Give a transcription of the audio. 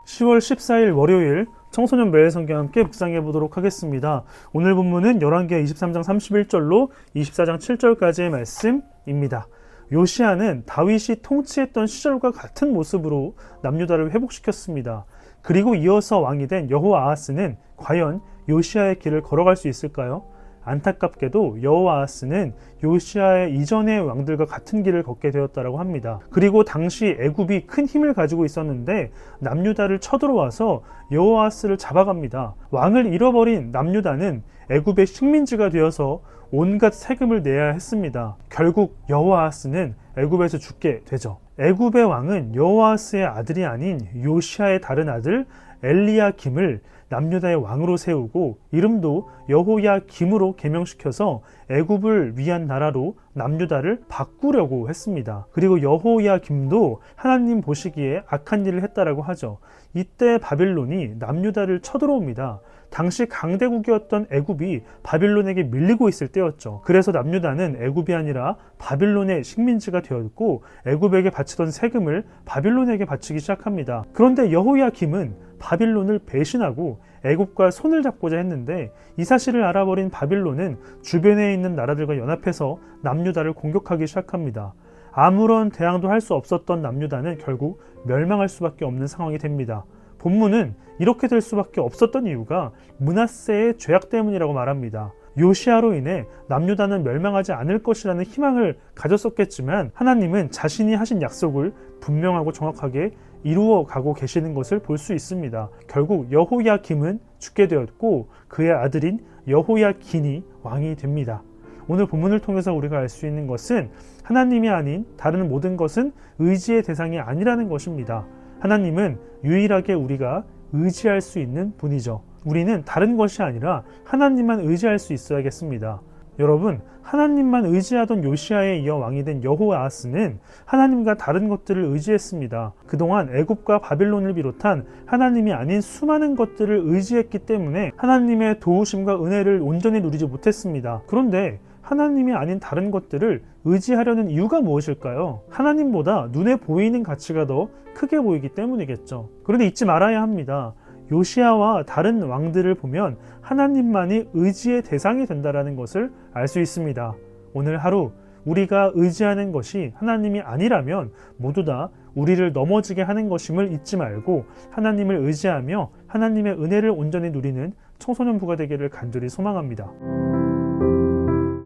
10월 14일 월요일 청소년 매일 성경 함께 묵상해 보도록 하겠습니다. 오늘 본문은 열왕기하 23장 31절로 24장 7절까지의 말씀입니다. 요시야는 다윗이 통치했던 시절과 같은 모습으로 남유다를 회복시켰습니다. 그리고 이어서 왕이 된 여호아하스는 과연 요시야의 길을 걸어갈 수 있을까요? 안타깝게도 여호아하스는 요시야의 이전의 왕들과 같은 길을 걷게 되었다고 합니다. 그리고 당시 애굽이 큰 힘을 가지고 있었는데 남유다를 쳐들어와서 여호아하스를 잡아갑니다. 왕을 잃어버린 남유다는 애굽의 식민지가 되어서 온갖 세금을 내야 했습니다. 결국 여호아하스는 애굽에서 죽게 되죠. 애굽의 왕은 여호아하스의 아들이 아닌 요시야의 다른 아들 엘리야김을 남유다의 왕으로 세우고 이름도 여호야김으로 개명시켜서 애굽을 위한 나라로 남유다를 바꾸려고 했습니다. 그리고 여호야김도 하나님 보시기에 악한 일을 했다라고 하죠. 이때 바빌론이 남유다를 쳐들어옵니다. 당시 강대국이었던 애굽이 바빌론에게 밀리고 있을 때였죠. 그래서 남유다는 애굽이 아니라 바빌론의 식민지가 되었고 애굽에게 바치던 세금을 바빌론에게 바치기 시작합니다. 그런데 여호야김은 바빌론을 배신하고 애굽과 손을 잡고자 했는데 이 사실을 알아버린 바빌론은 주변에 있는 나라들과 연합해서 남유다를 공격하기 시작합니다. 아무런 대항도 할 수 없었던 남유다는 결국 멸망할 수밖에 없는 상황이 됩니다. 본문은 이렇게 될 수밖에 없었던 이유가 므낫세의 죄악 때문이라고 말합니다. 요시야로 인해 남유다는 멸망하지 않을 것이라는 희망을 가졌었겠지만 하나님은 자신이 하신 약속을 분명하고 정확하게 이루어가고 계시는 것을 볼 수 있습니다. 결국 여호야김은 죽게 되었고 그의 아들인 여호야긴이 왕이 됩니다. 오늘 본문을 통해서 우리가 알 수 있는 것은 하나님이 아닌 다른 모든 것은 의지의 대상이 아니라는 것입니다. 하나님은 유일하게 우리가 의지할 수 있는 분이죠. 우리는 다른 것이 아니라 하나님만 의지할 수 있어야겠습니다. 여러분, 하나님만 의지하던 요시야에 이어 왕이 된 여호아하스는 하나님과 다른 것들을 의지했습니다. 그동안 애굽과 바빌론을 비롯한 하나님이 아닌 수많은 것들을 의지했기 때문에 하나님의 도우심과 은혜를 온전히 누리지 못했습니다. 그런데 하나님이 아닌 다른 것들을 의지하려는 이유가 무엇일까요? 하나님보다 눈에 보이는 가치가 더 크게 보이기 때문이겠죠. 그런데 잊지 말아야 합니다. 요시야와 다른 왕들을 보면 하나님만이 의지의 대상이 된다는 것을 알 수 있습니다. 오늘 하루 우리가 의지하는 것이 하나님이 아니라면 모두 다 우리를 넘어지게 하는 것임을 잊지 말고 하나님을 의지하며 하나님의 은혜를 온전히 누리는 청소년부가 되기를 간절히 소망합니다.